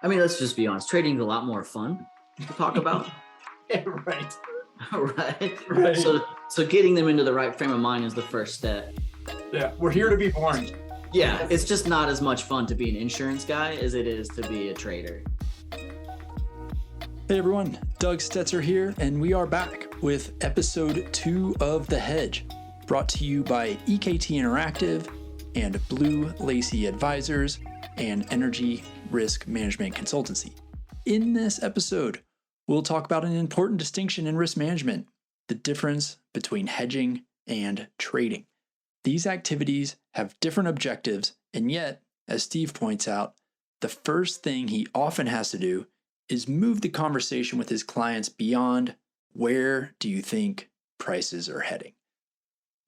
I mean, let's just be honest. Trading's a lot more fun to talk about, Yeah, right. right? Right. So getting them into the right frame of mind is the first step. Yeah. We're here to be boring. Yeah, it's just not as much fun to be an insurance guy as it is to be a trader. Hey everyone, Doug Stetzer here, and we are back with episode 2 of The Hedge, brought to you by EKTInteractive and Blue Lacy Advisors and Energy Risk Management Consultancy. In this episode, we'll talk about an important distinction in risk management, the difference between hedging and trading. These activities have different objectives, and yet, as Steve points out, the first thing he often has to do is move the conversation with his clients beyond where do you think prices are heading.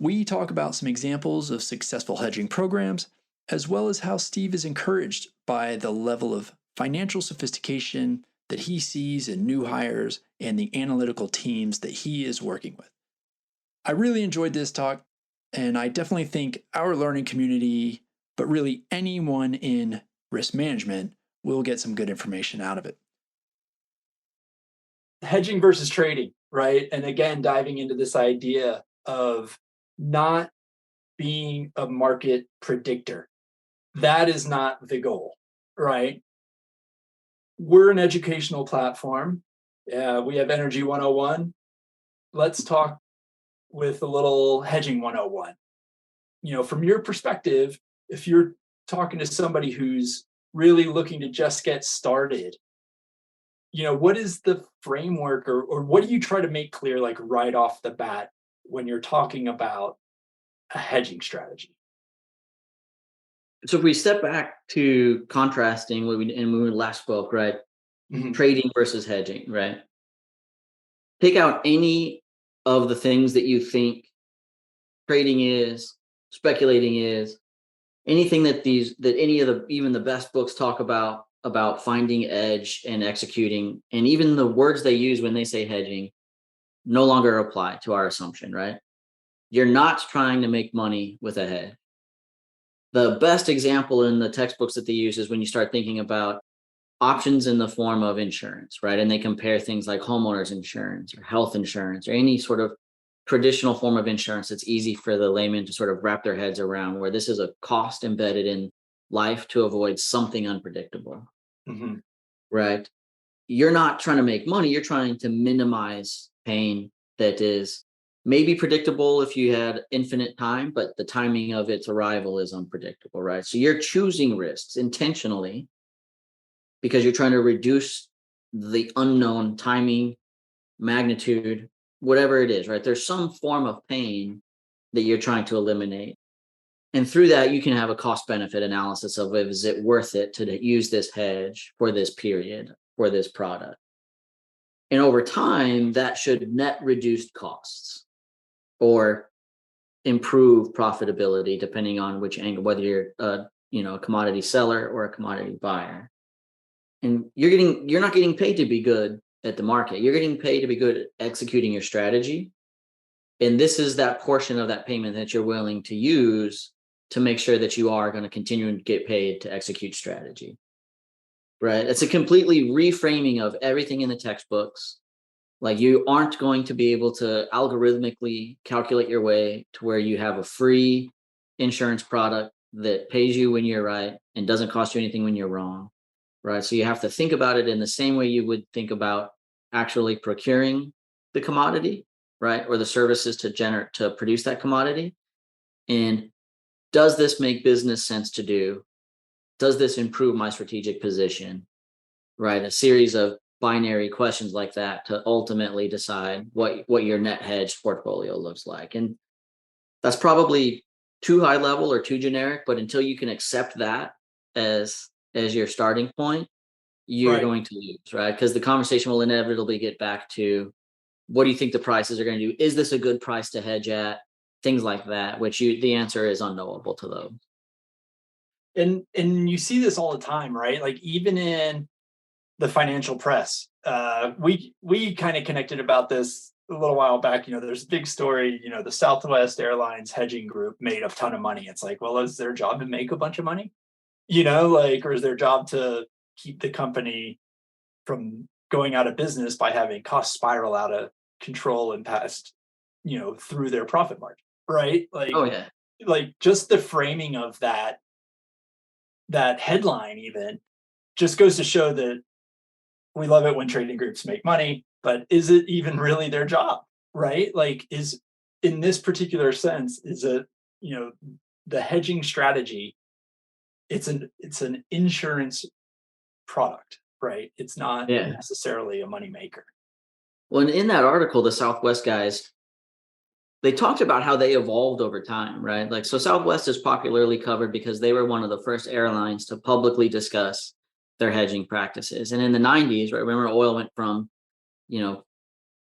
We talk about some examples of successful hedging programs, as well as how Steve is encouraged by the level of financial sophistication that he sees in new hires and the analytical teams that he is working with. I really enjoyed this talk, and I definitely think our learning community, but really anyone in risk management, will get some good information out of it. Hedging versus trading, right? And again, diving into this idea of not being a market predictor. That is not the goal, right? We're an educational platform. We have Energy 101. Let's talk with a little Hedging 101. From your perspective, if you're talking to somebody who's really looking to just get started, what is the framework or what do you try to make clear, like right off the bat, when you're talking about a hedging strategy? So if we step back to contrasting when we last spoke, right? Mhm. Trading versus hedging, right? Pick out any of the things that you think trading is, speculating is, anything that any of the even the best books talk about finding edge and executing, and even the words they use when they say hedging no longer apply to our assumption, right? You're not trying to make money with a hedge. The best example in the textbooks that they use is when you start thinking about options in the form of insurance, right? And they compare things like homeowners insurance or health insurance or any sort of traditional form of insurance that's easy for the layman to sort of wrap their heads around, where this is a cost embedded in life to avoid something unpredictable, Mhm. right? You're not trying to make money, you're trying to minimize pain that is maybe predictable if you had infinite time, but the timing of its arrival is unpredictable, right? So you're choosing risks intentionally because you're trying to reduce the unknown timing, magnitude, whatever it is, right? There's some form of pain that you're trying to eliminate. And through that, you can have a cost benefit analysis of, is it worth it to use this hedge for this period, for this product? And over time, that should net reduced costs or improve profitability, depending on which angle, whether you're a commodity seller or a commodity buyer. And you're not getting paid to be good at the market. You're getting paid to be good at executing your strategy. And this is that portion of that payment that you're willing to use to make sure that you are going to continue to get paid to execute strategy. Right? It's a completely reframing of everything in the textbooks. Like, you aren't going to be able to algorithmically calculate your way to where you have a free insurance product that pays you when you're right and doesn't cost you anything when you're wrong. Right. So you have to think about it in the same way you would think about actually procuring the commodity, right? Or the services to produce that commodity. And does this make business sense to do? Does this improve my strategic position? Right. A series of binary questions like that to ultimately decide what your net hedge portfolio looks like. And that's probably too high level or too generic, but until you can accept that as your starting point, you're Right. going to lose, right? Because the conversation will inevitably get back to, what do you think the prices are going to do? Is this a good price to hedge at? Things like that, which the answer is unknowable to those. And you see this all the time, right? Like even in the financial press. We kind of connected about this a little while back. There's a big story, the Southwest Airlines hedging group made a ton of money. It's like, well, is their job to make a bunch of money? Or is their job to keep the company from going out of business by having costs spiral out of control and past, through their profit margin, right? Oh yeah. Like just the framing of that headline even just goes to show that we love it when trading groups make money, but is it even really their job, right? Like, is in this particular sense, is it, the hedging strategy, it's an insurance product, right? It's not Yeah. necessarily a money maker. Well, in that article, the Southwest guys, they talked about how they evolved over time, right? Like, so Southwest is popularly covered because they were one of the first airlines to publicly discuss their hedging practices. And in the 90s, right, remember oil went from,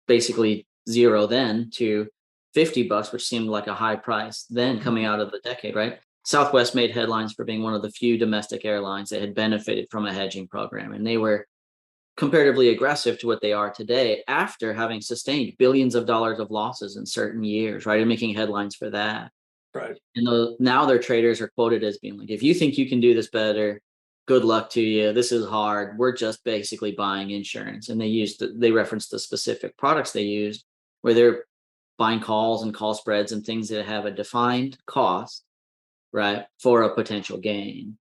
basically zero then to $50, which seemed like a high price then coming out of the decade, right? Southwest made headlines for being one of the few domestic airlines that had benefited from a hedging program. And they were comparatively aggressive to what they are today after having sustained billions of dollars of losses in certain years, right? And making headlines for that. Right. And now their traders are quoted as being like, if you think you can do this better, good luck to you. This is hard. We're just basically buying insurance. And they referenced the specific products they used where they're buying calls and call spreads and things that have a defined cost, right, for a potential gain.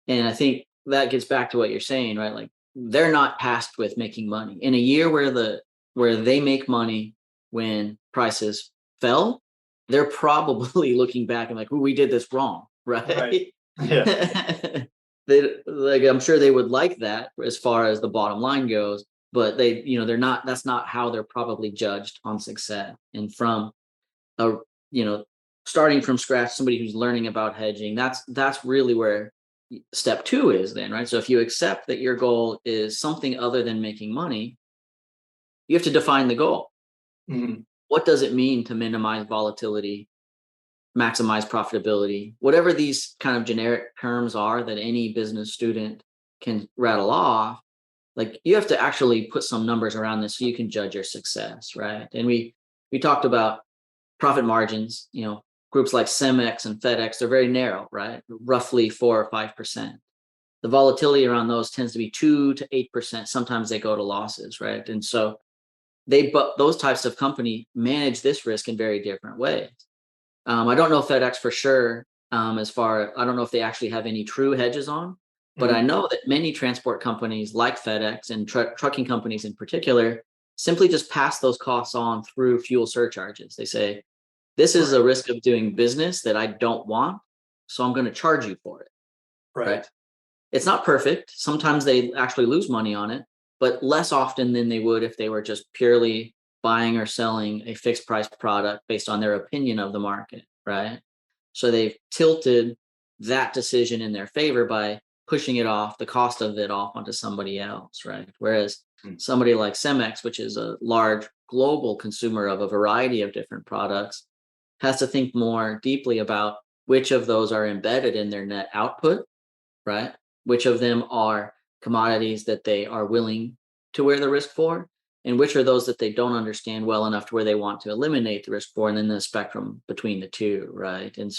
And I think that gets back to what you're saying, right? Like they're not tasked with making money in a year where they make money when prices fell. They're probably looking back and like, "Ooh, we did this wrong," right? Yeah. I'm sure they would like that as far as the bottom line goes, but they're not. That's not how they're probably judged on success. And from a starting from scratch, somebody who's learning about hedging, that's really where step two is then, right? So if you accept that your goal is something other than making money, you have to define the goal. Mhm. What does it mean to minimize volatility, maximize profitability, whatever these kind of generic terms are that any business student can rattle off? Like you have to actually put some numbers around this so you can judge your success, right? And we talked about profit margins. Groups like Cemex and FedEx, they're very narrow, right? Roughly 4 or 5%. The volatility around those tends to be 2 to 8%. Sometimes they go to losses, right? And so but those types of company manage this risk in very different ways. I don't know FedEx for sure. I don't know if they actually have any true hedges on, but I know that many transport companies like FedEx and trucking companies in particular simply just pass those costs on through fuel surcharges. They say, this is a risk of doing business that I don't want, so I'm going to charge you for it. Right. It's not perfect. Sometimes they actually lose money on it, but less often than they would if they were just purely buying or selling a fixed price product based on their opinion of the market, right? So they've tilted that decision in their favor by pushing the cost of it off onto somebody else, right? Whereas somebody like Cemex, which is a large global consumer of a variety of different products, has to think more deeply about which of those are embedded in their net output, right? Which of them are commodities that they are willing to wear the risk for, and which are those that they don't understand well enough to where they want to eliminate the risk for, and then the spectrum between the two, right? And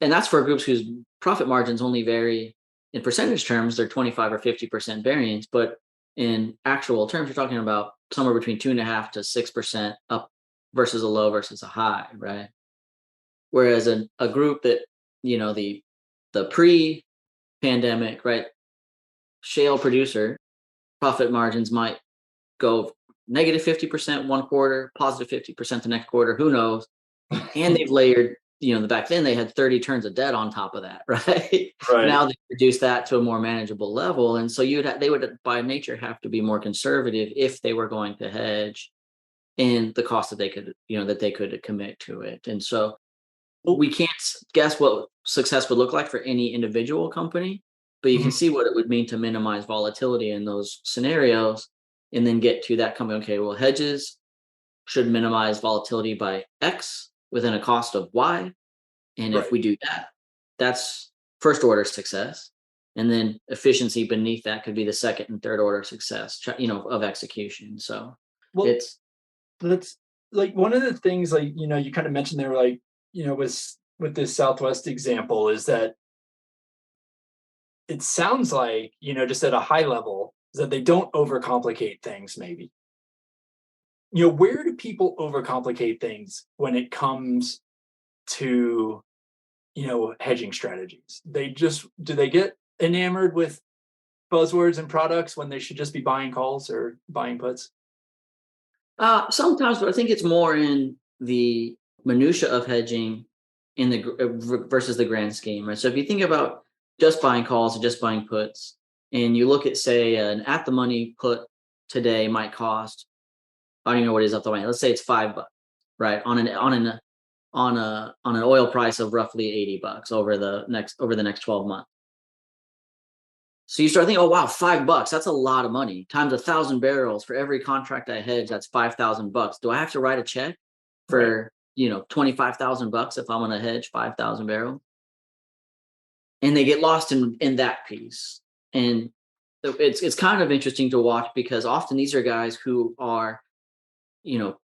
that's for groups whose profit margins only vary in percentage terms, they're 25 or 50% variance, but in actual terms, you're talking about somewhere between 2.5 to 6% up versus a low versus a high, right? Whereas a group that, the pre-pandemic, right, shale producer profit margins might go negative 50% one quarter, positive 50% the next quarter, who knows? And they've layered, back then they had 30 turns of debt on top of that, right? Now they reduced that to a more manageable level. And so they would by nature have to be more conservative if they were going to hedge in the cost that they could commit to it. And so we can't guess what success would look like for any individual company, but you can see what it would mean to minimize volatility in those scenarios and then get to that company. Okay, well, hedges should minimize volatility by X within a cost of Y. And if we do that, that's first order success. And then efficiency beneath that could be the second and third order success, of execution. So that's like one of the things, like, you kind of mentioned there, like, with this Southwest example, is that it sounds like, just at a high level, is that they don't overcomplicate things, maybe. Where do people overcomplicate things when it comes to, hedging strategies? Do they get enamored with buzzwords and products when they should just be buying calls or buying puts? Sometimes, but I think it's more in the minutia of hedging in the versus the grand scheme, right? So if you think about just buying calls and just buying puts, and you look at, say, an at the money put today might cost, I don't even know what it is off the money. Let's say it's $5, right? On an oil price of roughly $80 over the next 12 months. So you start thinking, oh wow, $5, that's a lot of money. Times 1,000 barrels for every contract I hedge, that's $5,000. Do I have to write a check for $25,000 if I'm gonna hedge 5,000 barrels? And they get lost in that piece. And it's kind of interesting to watch, because often these are guys who are,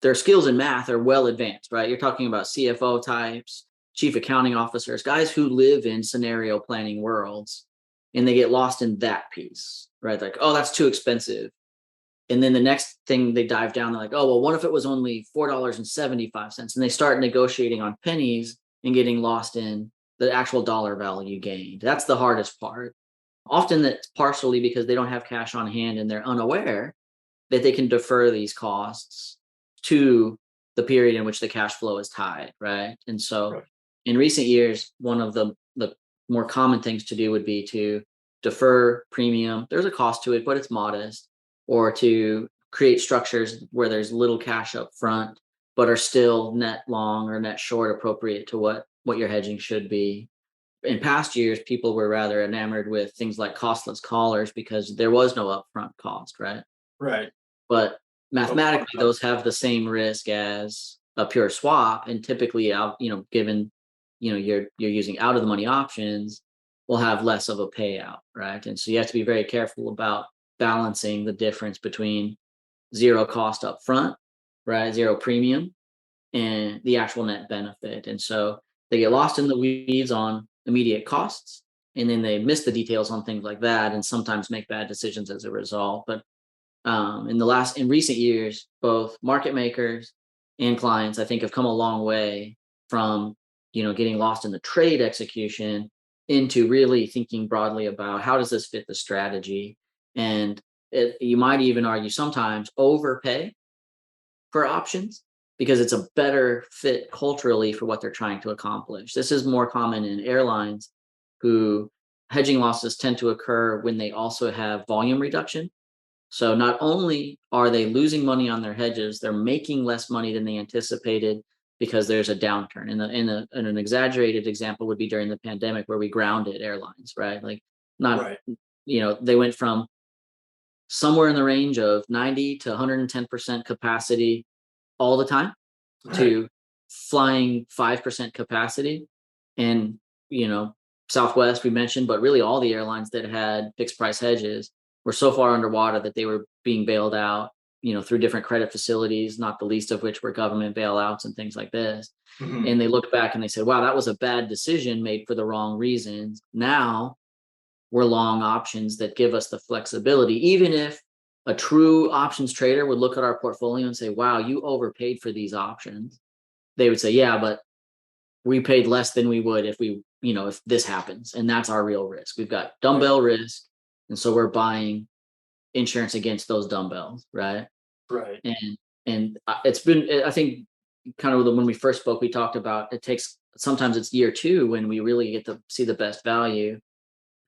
their skills in math are well advanced, right? You're talking about CFO types, chief accounting officers, guys who live in scenario planning worlds, and they get lost in that piece, right? Like, oh, that's too expensive. And then the next thing they dive down, they're like, oh, well, what if it was only $4.75? And they start negotiating on pennies and getting lost in the actual dollar value gained. That's the hardest part. Often that's partially because they don't have cash on hand and they're unaware that they can defer these costs to the period in which the cash flow is tied, right? And so in recent years, one of the more common things to do would be to defer premium. There's a cost to it, but it's modest. Or to create structures where there's little cash up front, but are still net long or net short appropriate to what your hedging should be. In past years, people were rather enamored with things like costless collars because there was no upfront cost, right? Right. But mathematically, those have the same risk as a pure swap, and typically, given you're using out of the money options, will have less of a payout, right? And so you have to be very careful about balancing the difference between zero cost up front, right? Zero premium, and the actual net benefit. And so they get lost in the weeds on immediate costs, and then they miss the details on things like that, and sometimes make bad decisions as a result. But in recent years, both market makers and clients, I think, have come a long way from getting lost in the trade execution into really thinking broadly about how does this fit the strategy. And you might even argue sometimes overpay for options because it's a better fit culturally for what they're trying to accomplish. This is more common in airlines, who hedging losses tend to occur when they also have volume reduction. So not only are they losing money on their hedges, they're making less money than they anticipated because there's a downturn. In an exaggerated example would be during the pandemic, where we grounded airlines, right? Like, not, they went from somewhere in the range of 90 to 110% capacity all the time to flying 5% capacity. And, Southwest we mentioned, but really all the airlines that had fixed price hedges were so far underwater that they were being bailed out, through different credit facilities, not the least of which were government bailouts and things like this. Mm-hmm. And they looked back and they said, wow, that was a bad decision made for the wrong reasons. Now we're long options that give us the flexibility. Even if a true options trader would look at our portfolio and say, wow, you overpaid for these options, they would say, yeah, but we paid less than we would if this happens. And that's our real risk. We've got dumbbell risk. And so we're buying insurance against those dumbbells, right? Right. And it's been, I think, kind of when we first spoke, we talked about sometimes it's year 2 when we really get to see the best value.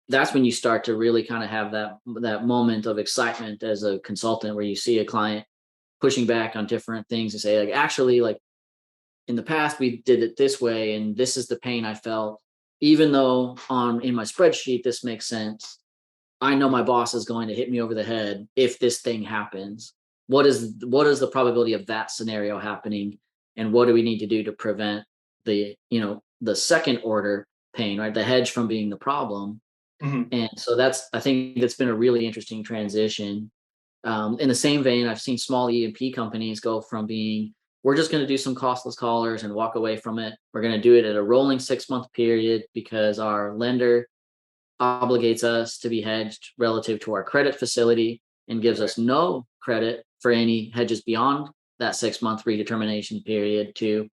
That's when you start to really kind of have that moment of excitement as a consultant, where you see a client pushing back on different things and say, like, actually, like, in the past we did it this way, and this is the pain I felt, even though in my spreadsheet this makes sense. I know my boss is going to hit me over the head if this thing happens. What is the probability of that scenario happening, and what do we need to do to prevent the second order pain, right? The hedge from being the problem. Mm-hmm. And so I think that's been a really interesting transition. In the same vein, I've seen small E&P companies go from being, we're just going to do some costless collars and walk away from it. We're going to do it at a rolling 6-month period because our lender obligates us to be hedged relative to our credit facility and gives us no credit for any hedges beyond that 6-month redetermination period, to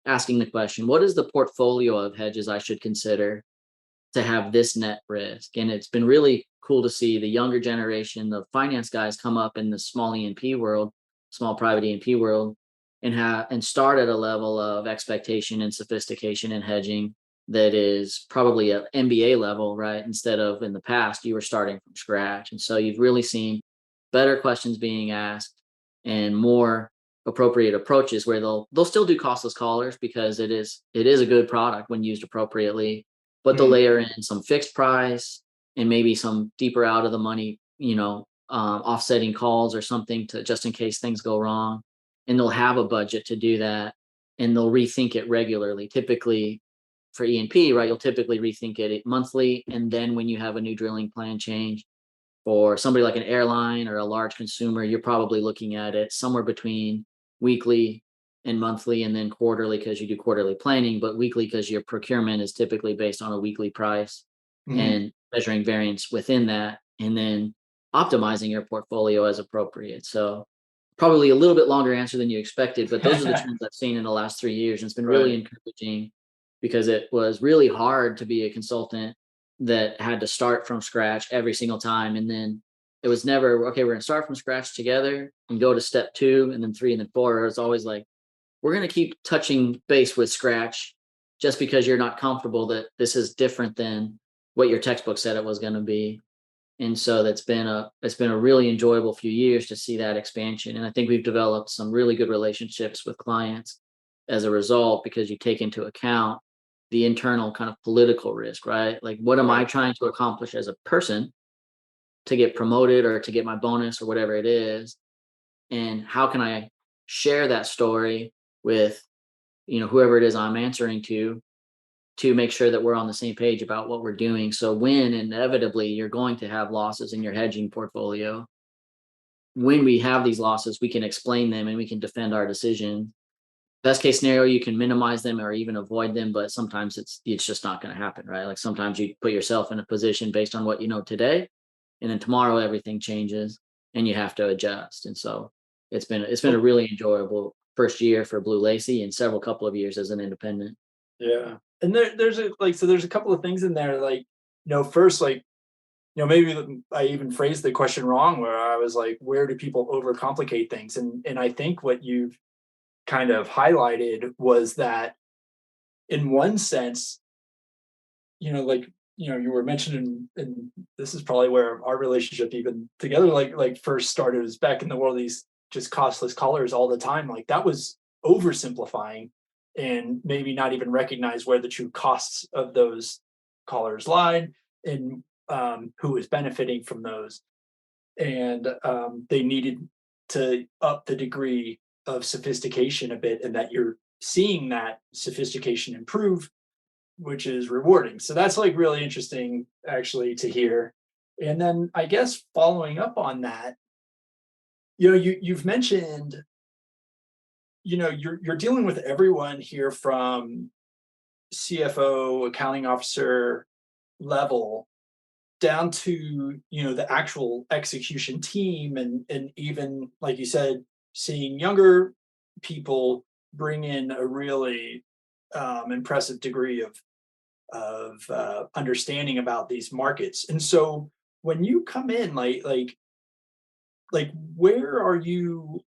asking the question, what is the portfolio of hedges I should consider to have this net risk? And it's been really cool to see the younger generation, the finance guys, come up in the small E&P world, small private E&P world, and start at a level of expectation and sophistication and hedging that is probably an MBA level, right? Instead of, in the past, you were starting from scratch. And so you've really seen better questions being asked and more appropriate approaches, where they'll still do costless collars because it is a good product when used appropriately, but they'll layer in some fixed price and maybe some deeper out of the money, offsetting calls or something, to just in case things go wrong. And they'll have a budget to do that, and they'll rethink it regularly. Typically for E&P, right, you'll typically rethink it monthly. And then when you have a new drilling plan change, for somebody like an airline or a large consumer, you're probably looking at it somewhere between weekly and monthly, and then quarterly because you do quarterly planning, but weekly because your procurement is typically based on a weekly price, and measuring variance within that, and then optimizing your portfolio as appropriate. So probably a little bit longer answer than you expected, but those are the trends I've seen in the last 3 years. And it's been really encouraging, because it was really hard to be a consultant that had to start from scratch every single time. And then it was never, okay, we're going to start from scratch together and go to step 2 and then 3 and then 4. It's always like, we're going to keep touching base with scratch just because you're not comfortable that this is different than what your textbook said it was going to be. And so it's been a really enjoyable few years to see that expansion. And I think we've developed some really good relationships with clients as a result, because you take into account the internal kind of political risk, right? Like, what am I trying to accomplish as a person to get promoted or to get my bonus or whatever it is? And how can I share that story with, whoever it is I'm answering to make sure that we're on the same page about what we're doing. So when inevitably you're going to have losses in your hedging portfolio, when we have these losses, we can explain them and we can defend our decision. Best case scenario, you can minimize them or even avoid them, but sometimes it's just not going to happen, right? Like, sometimes you put yourself in a position based on what you know today, and then tomorrow everything changes and you have to adjust. And so it's been a really enjoyable first year for Blue Lacy, and couple of years as an independent. Yeah. And there's a couple of things in there, like, first, like, maybe I even phrased the question wrong, where I was like, where do people overcomplicate things? And I think what you've kind of highlighted was that, in one sense, you were mentioning, and this is probably where our relationship even together, like first started, was back in the world of these just costless collars all the time. Like, that was oversimplifying and maybe not even recognize where the true costs of those collars lied, and who was benefiting from those. And they needed to up the degree of sophistication a bit, and that you're seeing that sophistication improve, which is rewarding. So that's like really interesting actually to hear. And then I guess following up on that, you've mentioned, you're dealing with everyone here from CFO, accounting officer level, down to, the actual execution team, and even, like you said, seeing younger people bring in a really impressive degree of understanding about these markets. And so when you come in, like where are you,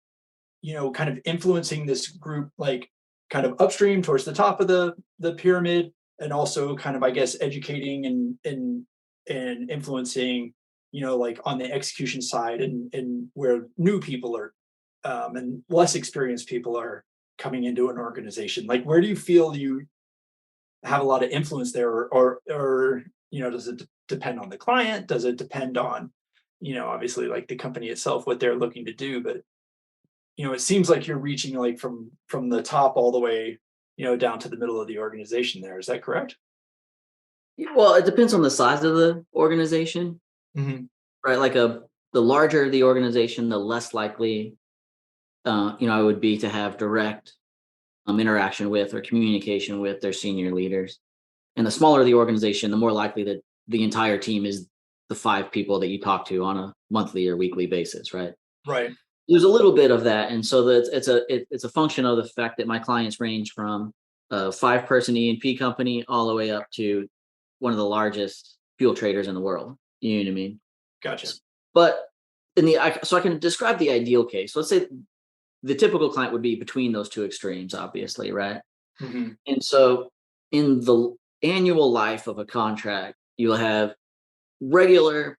kind of influencing this group, like kind of upstream towards the top of the pyramid, and also kind of, I guess, educating and influencing, like on the execution side, and where new people are, and less experienced people are coming into an organization? Like, where do you feel you have a lot of influence there, or does it depend on the client? Does it depend on, obviously, like, the company itself, what they're looking to do? But it seems like you're reaching, like, from the top all the way, down to the middle of the organization there. Is that correct? Well, it depends on the size of the organization, right? Like, the larger the organization, the less likely, I would be to have direct interaction with or communication with their senior leaders. And the smaller the organization, the more likely that the entire team is the 5 people that you talk to on a monthly or weekly basis, right? Right. There's a little bit of that, and so that it's a function of the fact that my clients range from a 5-person E&P company all the way up to one of the largest fuel traders in the world. You know what I mean? Gotcha. But so I can describe the ideal case. Let's say the typical client would be between those two extremes, obviously, right? Mm-hmm. And so in the annual life of a contract, you'll have regular,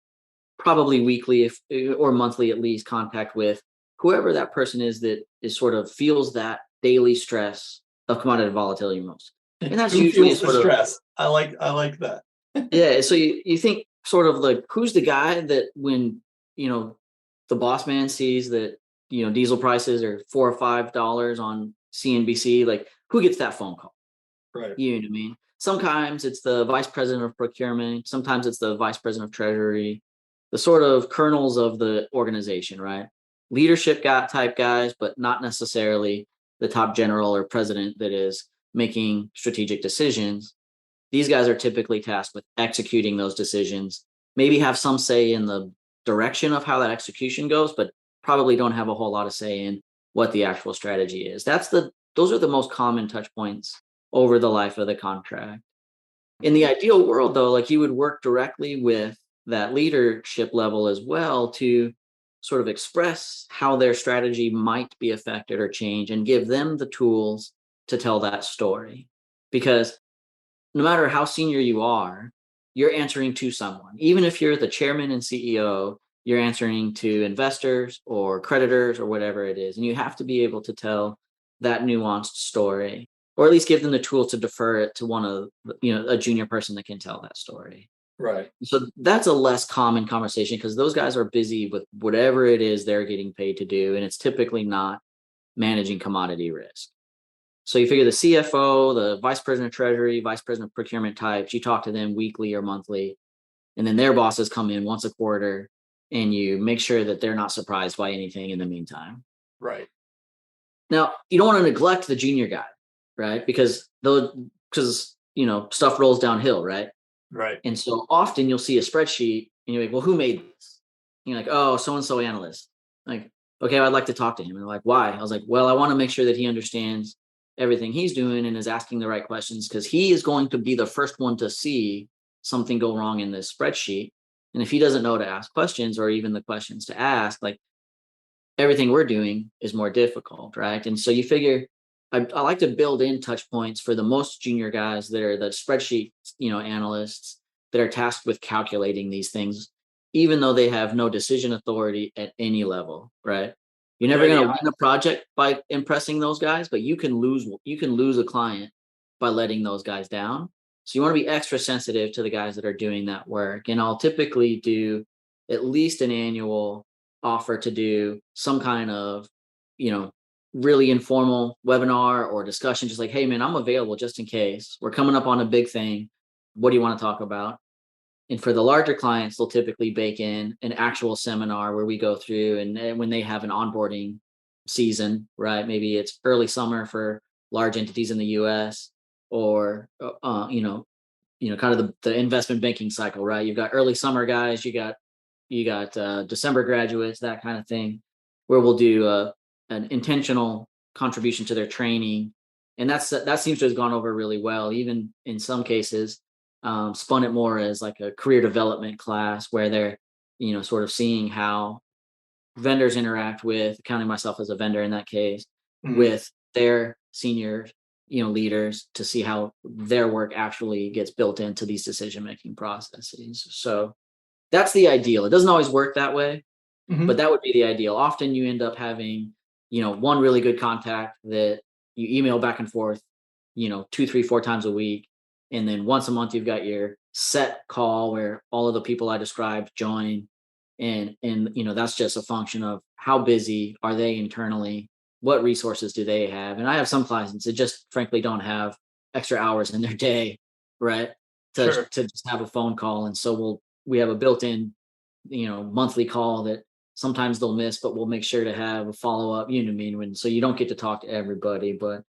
probably weekly or monthly at least, contact with whoever that person is that is sort of feels that daily stress of commodity volatility most. And that's Who usually feels the sort of, stress? I like that. yeah. So you think sort of like, who's the guy that when, the boss man sees that, diesel prices are $4 or $5 on CNBC, like who gets that phone call? Right. You know what I mean? Sometimes it's the vice president of procurement. Sometimes it's the vice president of treasury, the sort of kernels of the organization, right? Leadership type guys, but not necessarily the top general or president that is making strategic decisions. These guys are typically tasked with executing those decisions, maybe have some say in the direction of how that execution goes, but probably don't have a whole lot of say in what the actual strategy is. Those are the most common touch points over the life of the contract. In the ideal world, though, like you would work directly with that leadership level as well to sort of express how their strategy might be affected or change and give them the tools to tell that story. Because no matter how senior you are, you're answering to someone. Even if you're the chairman and CEO, you're answering to investors or creditors or whatever it is. And you have to be able to tell that nuanced story, or at least give them the tools to defer it to one of, a junior person that can tell that story. Right. So that's a less common conversation because those guys are busy with whatever it is they're getting paid to do. And it's typically not managing commodity risk. So you figure the CFO, the vice president of treasury, vice president of procurement types, you talk to them weekly or monthly, and then their bosses come in once a quarter and you make sure that they're not surprised by anything in the meantime. Right. Now, you don't want to neglect the junior guy, right? Because stuff rolls downhill, right? Right. And so often you'll see a spreadsheet and you're like, well, who made this? And you're like, oh, so-and-so analyst. Like, okay, I'd like to talk to him. And they're like, why? I was like, well, I want to make sure that he understands everything he's doing and is asking the right questions because he is going to be the first one to see something go wrong in this spreadsheet. And if he doesn't know to ask questions or even the questions to ask, like everything we're doing is more difficult, right? And so you figure I like to build in touch points for the most junior guys that are the spreadsheet, analysts that are tasked with calculating these things, even though they have no decision authority at any level, right? You're never going to win a project by impressing those guys, but you can lose a client by letting those guys down. So you want to be extra sensitive to the guys that are doing that work. And I'll typically do at least an annual offer to do some kind of, really informal webinar or discussion, just like, hey man, I'm available just in case. We're coming up on a big thing. What do you want to talk about? And for the larger clients, they'll typically bake in an actual seminar where we go through and when they have an onboarding season, right? Maybe it's early summer for large entities in the US or, kind of the investment banking cycle, right? You've got early summer guys, you got December graduates, that kind of thing, where we'll do an intentional contribution to their training. And that seems to have gone over really well, even in some cases. Spun it more as like a career development class where they're, sort of seeing how vendors interact with, counting myself as a vendor in that case, with their senior, leaders to see how their work actually gets built into these decision-making processes. So that's the ideal. It doesn't always work that way, but that would be the ideal. Often you end up having, one really good contact that you email back and forth, 2, 3, 4 times a week. And then once a month, you've got your set call where all of the people I described join. And that's just a function of how busy are they internally? What resources do they have? And I have some clients that just frankly don't have extra hours in their day, right? To just have a phone call. And so we have a built-in, monthly call that sometimes they'll miss, but we'll make sure to have a follow-up, so you don't get to talk to everybody, but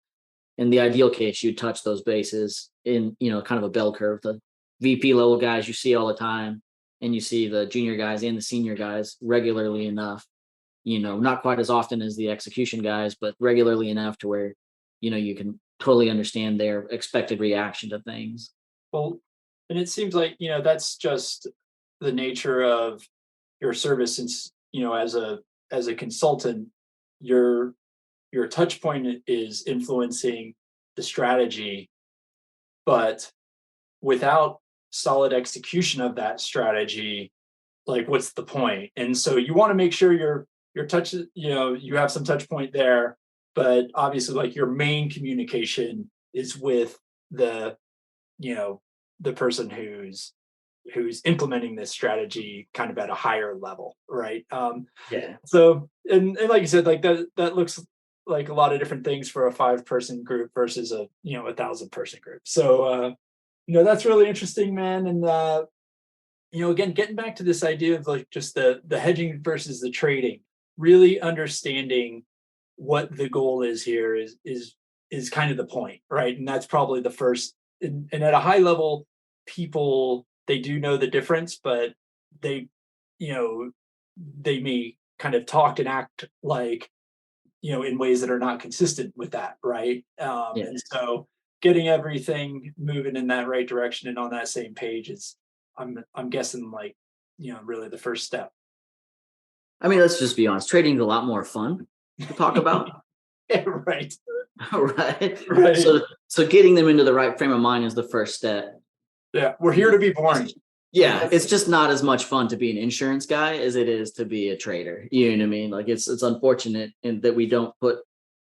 in the ideal case, you touch those bases in, kind of a bell curve. The VP level guys you see all the time, and you see the junior guys and the senior guys regularly enough, not quite as often as the execution guys, but regularly enough to where, you can totally understand their expected reaction to things. Well, and it seems like, that's just the nature of your service, since, as a consultant, your touch point is influencing the strategy, but without solid execution of that strategy, like, what's the point? And so you want to make sure your touch, you have some touch point there, but obviously, like, your main communication is with the, the person who's implementing this strategy kind of at a higher level, right? Yeah. So, and like you said, like that looks like a lot of different things for a 5-person group versus a 1,000-person group. So that's really interesting, man. And again, getting back to this idea of like just the hedging versus the trading, really understanding what the goal is here is kind of the point, right? And that's probably the first. And at a high level, people, they do know the difference, but they may kind of talk and act like, in ways that are not consistent with that, right? And so getting everything moving in that right direction and on that same page is, I'm guessing, like, really the first step. I mean, let's just be honest. Trading's a lot more fun to talk about. Yeah, right. Right. So getting them into the right frame of mind is the first step. Yeah, we're here to be boring. Yeah, it's just not as much fun to be an insurance guy as it is to be a trader. You know what I mean? Like, it's unfortunate that we don't put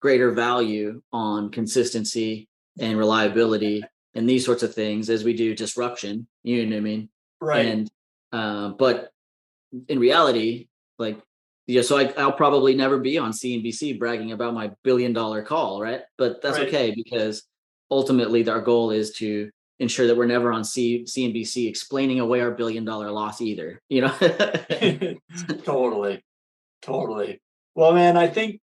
greater value on consistency and reliability and these sorts of things as we do disruption. You know what I mean? Right. And but in reality, like, so I'll probably never be on CNBC bragging about my $1 billion call, right? But that's okay, because ultimately our goal is to ensure that we're never on CNBC explaining away our $1 billion loss either, Totally. Well, man, I think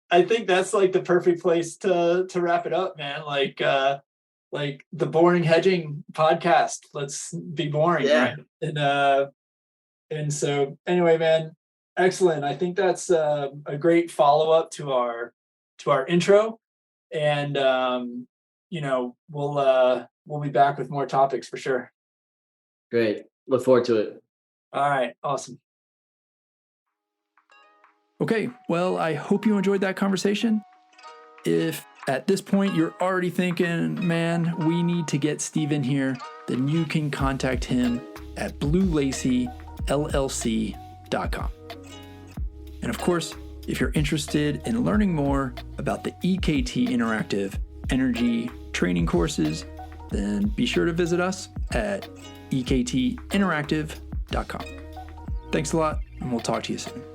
that's like the perfect place to wrap it up, man. Like the Boring Hedging podcast. Let's be boring, right? And so anyway, man, excellent. I think that's a great follow-up to our intro, and we'll be back with more topics for sure. Great. Look forward to it. All right. Awesome. Okay, well, I hope you enjoyed that conversation. If at this point you're already thinking, man, we need to get Steve in here, then you can contact him at bluelaceyllc.com. And of course, if you're interested in learning more about the EKTInteractive energy training courses, then be sure to visit us at EKTInteractive.com. Thanks a lot, and we'll talk to you soon.